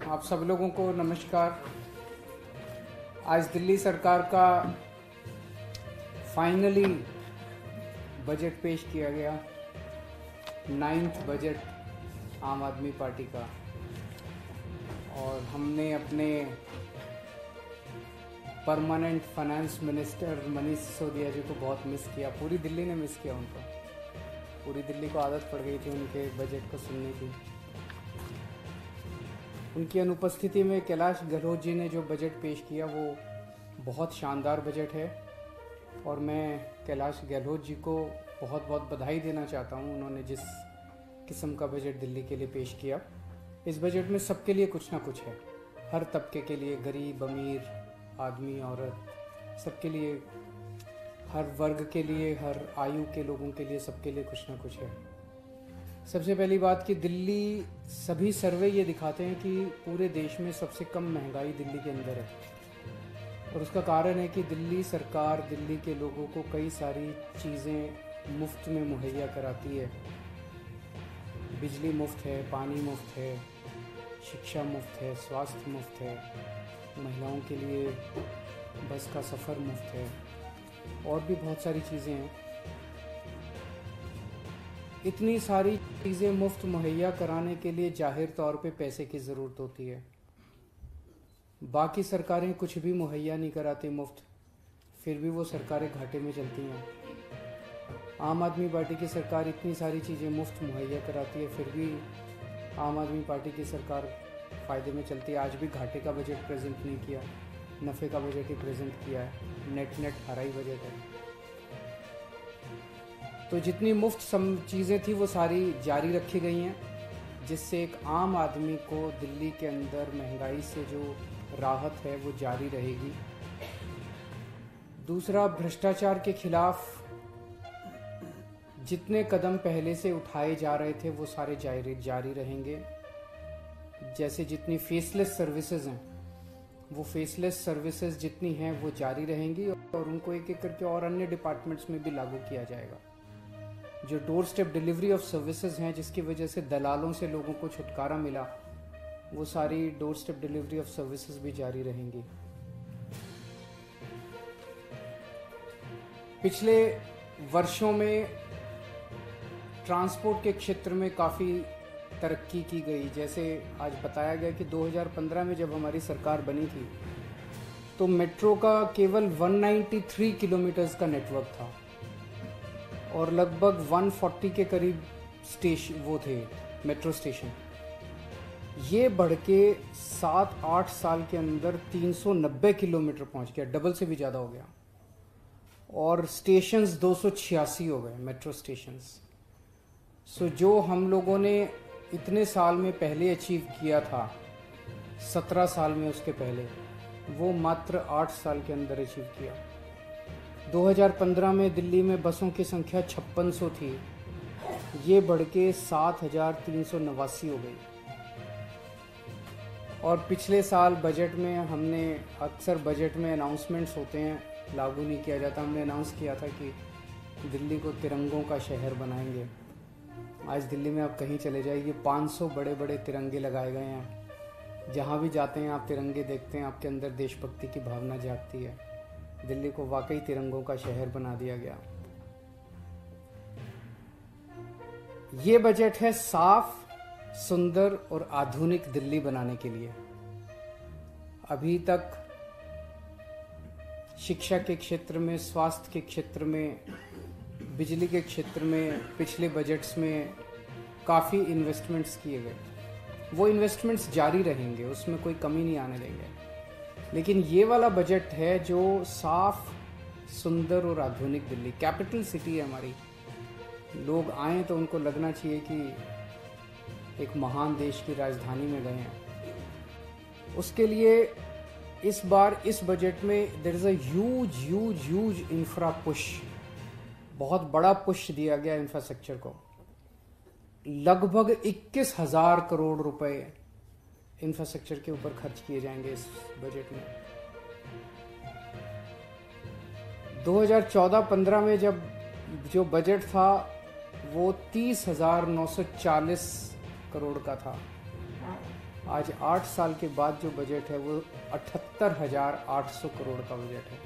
आप सब लोगों को नमस्कार। आज दिल्ली सरकार का फाइनली बजट पेश किया गया, 9th बजट आम आदमी पार्टी का। और हमने अपने permanent finance minister Manish Sisodia ji को बहुत मिस किया। पूरी दिल्ली ने मिस किया उनको। पूरी दिल्ली को आदत पड़ गई थी उनके बजट को सुनने की। उनकी अनुपस्थिति में कैलाश गहलोत जी ने जो बजट पेश किया वो बहुत शानदार बजट है और मैं कैलाश गहलोत जी को बहुत बहुत बधाई देना चाहता हूँ। उन्होंने जिस किस्म का बजट दिल्ली के लिए पेश किया, इस बजट में सबके लिए कुछ ना कुछ है। हर तबके के लिए, गरीब अमीर, आदमी औरत, सबके लिए, हर वर्ग के लिए, हर आयु के लोगों के लिए, सबके लिए कुछ ना कुछ है। सबसे पहली बात कि दिल्ली, सभी सर्वे ये दिखाते हैं कि पूरे देश में सबसे कम महंगाई दिल्ली के अंदर है। और उसका कारण है कि दिल्ली सरकार दिल्ली के लोगों को कई सारी चीज़ें मुफ्त में मुहैया कराती है। बिजली मुफ्त है, पानी मुफ्त है, शिक्षा मुफ्त है, स्वास्थ्य मुफ्त है, महिलाओं के लिए बस का सफ़र मुफ्त है और भी बहुत सारी चीज़ें हैं। इतनी सारी चीज़ें मुफ्त मुहैया कराने के लिए जाहिर तौर पे पैसे की ज़रूरत होती है। बाकी सरकारें कुछ भी मुहैया नहीं कराती मुफ्त, फिर भी वो सरकारें घाटे में चलती हैं। आम आदमी पार्टी की सरकार इतनी सारी चीज़ें मुफ्त मुहैया कराती है, फिर भी आम आदमी पार्टी की सरकार फ़ायदे में चलती है। आज भी घाटे का बजट प्रेजेंट नहीं किया, नफ़े का बजट ही प्रेजेंट किया है। नेट हरा ही बजट है। तो जितनी मुफ्त चीज़ें थी वो सारी जारी रखी गई हैं, जिससे एक आम आदमी को दिल्ली के अंदर महंगाई से जो राहत है वो जारी रहेगी। दूसरा, भ्रष्टाचार के खिलाफ जितने कदम पहले से उठाए जा रहे थे वो सारे जारी रहेंगे। जैसे जितनी फेसलेस सर्विसेज हैं, वो फेसलेस सर्विसेज जितनी हैं वो जारी रहेंगी और उनको एक एक करके और अन्य डिपार्टमेंट्स में भी लागू किया जाएगा। जो door step delivery of services हैं, जिसकी वजह से दलालों से लोगों को छुटकारा मिला, वो सारी door step delivery of services भी जारी रहेंगी। पिछले वर्षों में ट्रांसपोर्ट के क्षेत्र में काफ़ी तरक्की की गई। जैसे आज बताया गया कि 2015 में जब हमारी सरकार बनी थी तो मेट्रो का केवल 193 किलोमीटर्स का नेटवर्क था और लगभग 140 के करीब वो थे मेट्रो स्टेशन। ये बढ़ के 7-8 साल के अंदर 390 किलोमीटर पहुंच गया, डबल से भी ज़्यादा हो गया। और स्टेशंस 286 हो गए, मेट्रो स्टेशंस। सो जो हम लोगों ने इतने साल में पहले अचीव किया था, 17 साल में उसके पहले, वो मात्र 8 साल के अंदर अचीव किया। 2015 में दिल्ली में बसों की संख्या 5600 थी, ये बढ़ के 7389 हो गई। और पिछले साल बजट में हमने, अक्सर बजट में अनाउंसमेंट्स होते हैं, लागू नहीं किया जाता, हमने अनाउंस किया था कि दिल्ली को तिरंगों का शहर बनाएंगे। आज दिल्ली में आप कहीं चले जाइए, 500 बड़े बड़े तिरंगे लगाए गए हैं। जहाँ भी जाते हैं आप तिरंगे देखते हैं, आपके अंदर देशभक्ति की भावना जागती है। दिल्ली को वाकई तिरंगों का शहर बना दिया गया। ये बजट है साफ, सुंदर और आधुनिक दिल्ली बनाने के लिए। अभी तक शिक्षा के क्षेत्र में, स्वास्थ्य के क्षेत्र में, बिजली के क्षेत्र में पिछले बजट्स में काफ़ी इन्वेस्टमेंट्स किए गए। वो इन्वेस्टमेंट्स जारी रहेंगे, उसमें कोई कमी नहीं आने देंगे। लेकिन ये वाला बजट है जो साफ, सुंदर और आधुनिक दिल्ली, कैपिटल सिटी है हमारी। लोग आएँ तो उनको लगना चाहिए कि एक महान देश की राजधानी में गए हैं। उसके लिए इस बार इस बजट में there is a huge infra push, बहुत बड़ा पुश दिया गया इंफ्रास्ट्रक्चर को। लगभग 21,000 करोड़ रुपए इंफ्रास्ट्रक्चर के ऊपर खर्च किए जाएंगे इस बजट में। 2014-15 में जब जो बजट था वो 30,940 करोड़ का था। आज 8 साल के बाद जो बजट है वो 78,800 करोड़ का बजट है।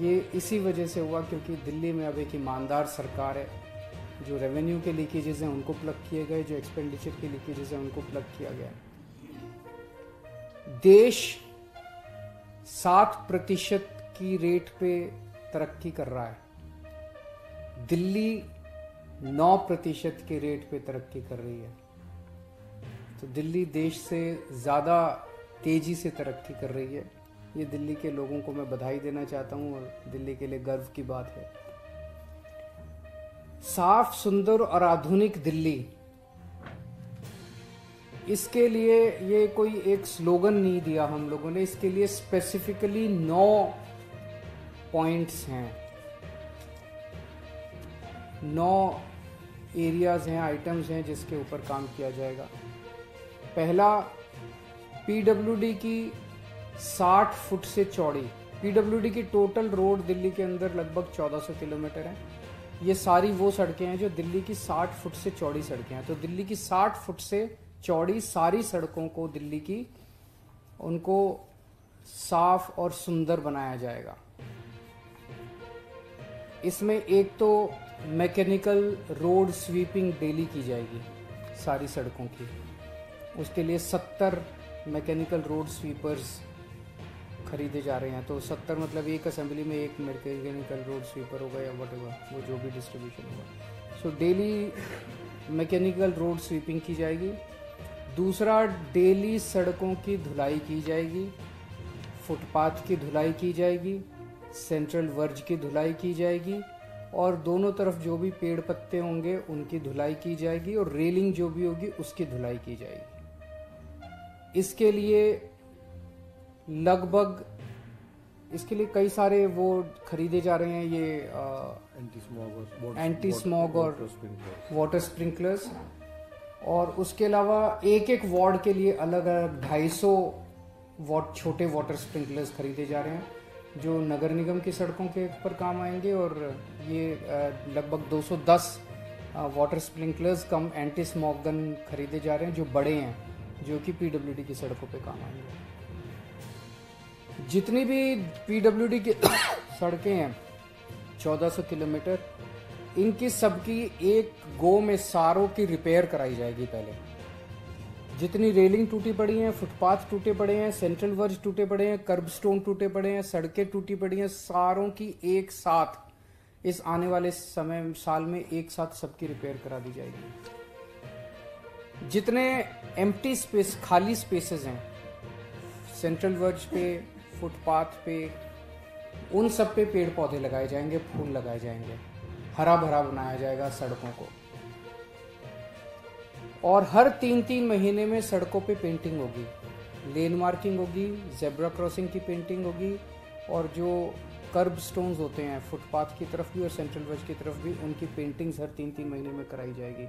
ये इसी वजह से हुआ क्योंकि दिल्ली में अब एक ईमानदार सरकार है। जो रेवेन्यू के लीकेजेस हैं उनको प्लग किए गए, जो एक्सपेंडिचर के लीकेजेस हैं उनको प्लग किया गया। देश 7% की रेट पे तरक्की कर रहा है, दिल्ली 9% के रेट पे तरक्की कर रही है। तो दिल्ली देश से ज़्यादा तेजी से तरक्की कर रही है। ये दिल्ली के लोगों को मैं बधाई देना चाहता हूँ और दिल्ली के लिए गर्व की बात है। साफ, सुंदर और आधुनिक दिल्ली, इसके लिए ये कोई एक स्लोगन नहीं दिया हम लोगों ने, इसके लिए स्पेसिफिकली 9 पॉइंट्स हैं, 9 एरियाज हैं, आइटम्स हैं जिसके ऊपर काम किया जाएगा। पहला, पीडब्ल्यूडी की 60 फुट से चौड़ी, पीडब्ल्यूडी की टोटल रोड दिल्ली के अंदर लगभग 1400 किलोमीटर है। ये सारी वो सड़कें हैं जो दिल्ली की 60 फुट से चौड़ी सड़कें हैं। तो दिल्ली की 60 फुट से चौड़ी सारी सड़कों को दिल्ली की, उनको साफ और सुंदर बनाया जाएगा। इसमें एक तो मैकेनिकल रोड स्वीपिंग डेली की जाएगी सारी सड़कों की। उसके लिए 70 मैकेनिकल रोड स्वीपर्स खरीदे जा रहे हैं। तो 70 मतलब एक असेंबली में एक मैकेनिकल रोड स्वीपर होगा या व्हाटएवर, वो जो भी डिस्ट्रीब्यूशन होगा। So daily mechanical road sweeping की जाएगी। दूसरा, डेली सड़कों की धुलाई की जाएगी, फुटपाथ की धुलाई की जाएगी, सेंट्रल वर्ज की धुलाई की जाएगी और दोनों तरफ जो भी पेड़ पत्ते होंगे उनकी धुलाई की जाएगी और रेलिंग जो भी होगी उसकी धुलाई की जाएगी। इसके लिए लगभग, इसके लिए कई सारे वो खरीदे जा रहे हैं, ये एंटी स्मॉग और वाटर स्प्रिंकलर्स। और उसके अलावा एक एक वार्ड के लिए अलग अलग 250 छोटे वाटर स्प्रिंकलर्स खरीदे जा रहे हैं जो नगर निगम की सड़कों के पर काम आएंगे। और ये लगभग 210 वाटर स्प्रिंकलर्स कम एंटी स्मॉग गन खरीदे जा रहे हैं जो बड़े हैं, जो कि पीडब्ल्यूडी की सड़कों पे काम आएंगे। जितनी भी पीडब्ल्यूडी की सड़कें हैं 1400 किलोमीटर, इनकी सबकी एक गो में सारों की रिपेयर कराई जाएगी। पहले जितनी रेलिंग टूटी पड़ी हैं, फुटपाथ टूटे पड़े हैं, सेंट्रल वर्ज टूटे पड़े हैं, कर्ब स्टोन टूटे पड़े हैं, सड़कें टूटी पड़ी हैं, सारों की एक साथ इस आने वाले साल में एक साथ सबकी रिपेयर करा दी जाएगी। जितने एम्प्टी स्पेस, खाली स्पेसेस हैं सेंट्रल वर्ज पे, फुटपाथ पे, उन सब पे पेड़ पौधे लगाए जाएंगे, फूल लगाए जाएंगे, हरा भरा बनाया जाएगा सड़कों को। और हर 3-3 महीने में सड़कों पे पेंटिंग होगी, लेन मार्किंग होगी, जेब्रा क्रॉसिंग की पेंटिंग होगी और जो कर्ब स्टोन्स होते हैं फुटपाथ की तरफ भी और सेंट्रल वर्ज की तरफ भी, उनकी पेंटिंग्स हर 3-3 महीने में कराई जाएगी।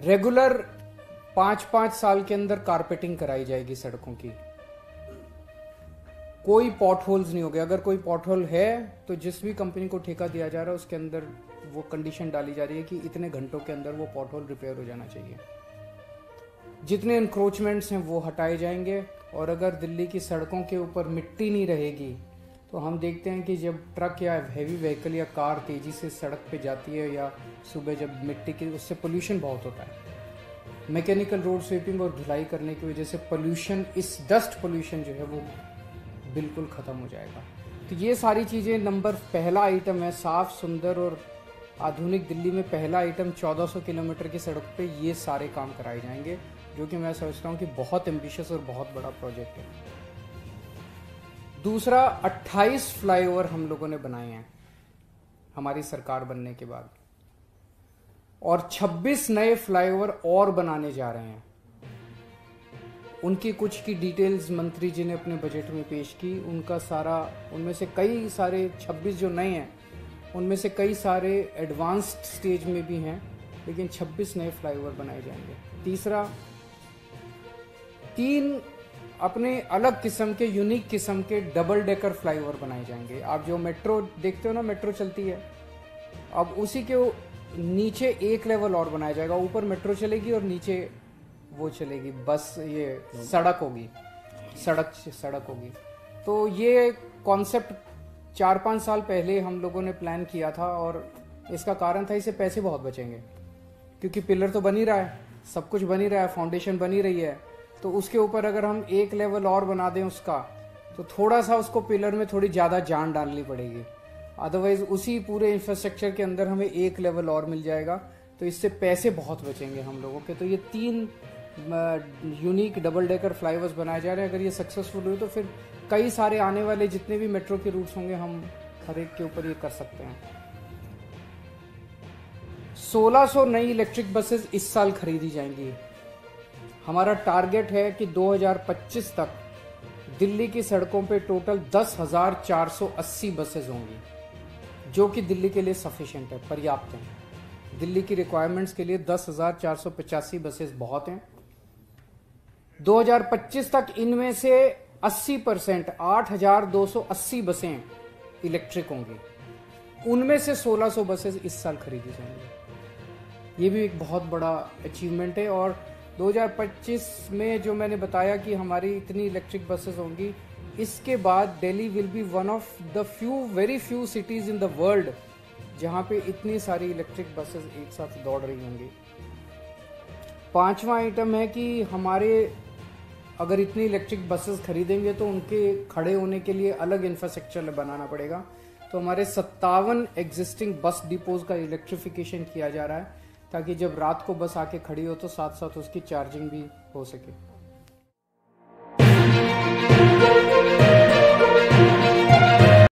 रेगुलर 5-5 साल के अंदर कारपेटिंग कराई जाएगी सड़कों की। कोई पॉट होल्स नहीं हो गए। अगर कोई पॉट होल है तो जिस भी कंपनी को ठेका दिया जा रहा है उसके अंदर वो कंडीशन डाली जा रही है कि इतने घंटों के अंदर वो पॉट होल रिपेयर हो जाना चाहिए। जितने इंक्रोचमेंट्स हैं वो हटाए जाएंगे। और अगर दिल्ली की सड़कों के ऊपर मिट्टी नहीं रहेगी तो हम देखते हैं कि जब ट्रक या हैवी व्हीकल या कार तेजी से सड़क पे जाती है या सुबह जब मिट्टी की, उससे पोल्यूशन बहुत होता है। मैकेनिकल रोड स्वीपिंग और धुलाई करने की वजह से पोल्यूशन, इस डस्ट पोल्यूशन जो है वो बिल्कुल खत्म हो जाएगा। तो ये सारी चीज़ें, नंबर पहला आइटम है साफ, सुंदर और आधुनिक दिल्ली में पहला आइटम 1400 किलोमीटर की सड़क पे ये सारे काम कराए जाएंगे, जो कि मैं सोचता हूँ कि बहुत एम्बिशियस और बहुत बड़ा प्रोजेक्ट है। दूसरा, 28 फ्लाईओवर हम लोगों ने बनाए हैं हमारी सरकार बनने के बाद और 26 नए फ्लाईओवर और बनाने जा रहे हैं। उनकी कुछ की डिटेल्स मंत्री जी ने अपने बजट में पेश की। उनका सारा, उनमें से कई सारे 26 जो नए हैं उनमें से कई सारे एडवांस्ड स्टेज में भी हैं, लेकिन 26 नए फ्लाईओवर बनाए जाएंगे। तीसरा, 3 अपने अलग किस्म के, यूनिक किस्म के डबल डेकर फ्लाईओवर बनाए जाएंगे। आप जो मेट्रो देखते हो ना, मेट्रो चलती है, अब उसी के नीचे एक लेवल और बनाया जाएगा। ऊपर मेट्रो चलेगी और नीचे वो चलेगी, बस ये सड़क होगी, सड़क होगी। तो ये कॉन्सेप्ट 4-5 साल पहले हम लोगों ने प्लान किया था, और इसका कारण था इससे पैसे बहुत बचेंगे, क्योंकि पिलर तो बन ही रहा है, सब कुछ बन ही रहा है, फाउंडेशन बन ही रही है, तो उसके ऊपर अगर हम एक लेवल और बना दें उसका, तो थोड़ा सा उसको पिलर में थोड़ी ज़्यादा जान डालनी पड़ेगी। अदरवाइज उसी पूरे इंफ्रास्ट्रक्चर के अंदर हमें एक लेवल और मिल जाएगा, तो इससे पैसे बहुत बचेंगे हम लोगों के। तो ये 3 यूनिक डबल डेकर फ्लाईओवर्स बनाए जा रहे हैं। अगर ये सक्सेसफुल हुए तो फिर कई सारे आने वाले जितने भी मेट्रो के रूट्स होंगे हम हर एक के ऊपर ये कर सकते हैं। 1600 नई इलेक्ट्रिक बसेस इस साल खरीदी जाएंगी। हमारा टारगेट है कि 2025 तक दिल्ली की सड़कों पे टोटल 10,480 बसेस होंगी, जो कि दिल्ली के लिए सफिशिएंट है, पर्याप्त है। दिल्ली की रिक्वायरमेंट्स के लिए 10,485 बसेस बहुत हैं। 2025 तक इनमें से 80%, 8,280 बसें इलेक्ट्रिक होंगी। उनमें से 1600 बसेस इस साल खरीदी जाएंगी। ये भी एक बहुत बड़ा अचीवमेंट है। और 2025 में जो मैंने बताया कि हमारी इतनी इलेक्ट्रिक बसेस होंगी, इसके बाद Delhi will be one of the very few cities in the world जहां पे इतनी सारी इलेक्ट्रिक बसेस एक साथ दौड़ रही होंगी। 5वां आइटम है कि हमारे अगर इतनी इलेक्ट्रिक बसेस खरीदेंगे तो उनके खड़े होने के लिए अलग इंफ्रास्ट्रक्चर बनाना पड़ेगा। तो हमारे 57 एग्जिस्टिंग बस डिपोज का इलेक्ट्रिफिकेशन किया जा रहा है, ताकि जब रात को बस आके खड़ी हो तो साथ साथ उसकी चार्जिंग भी हो सके।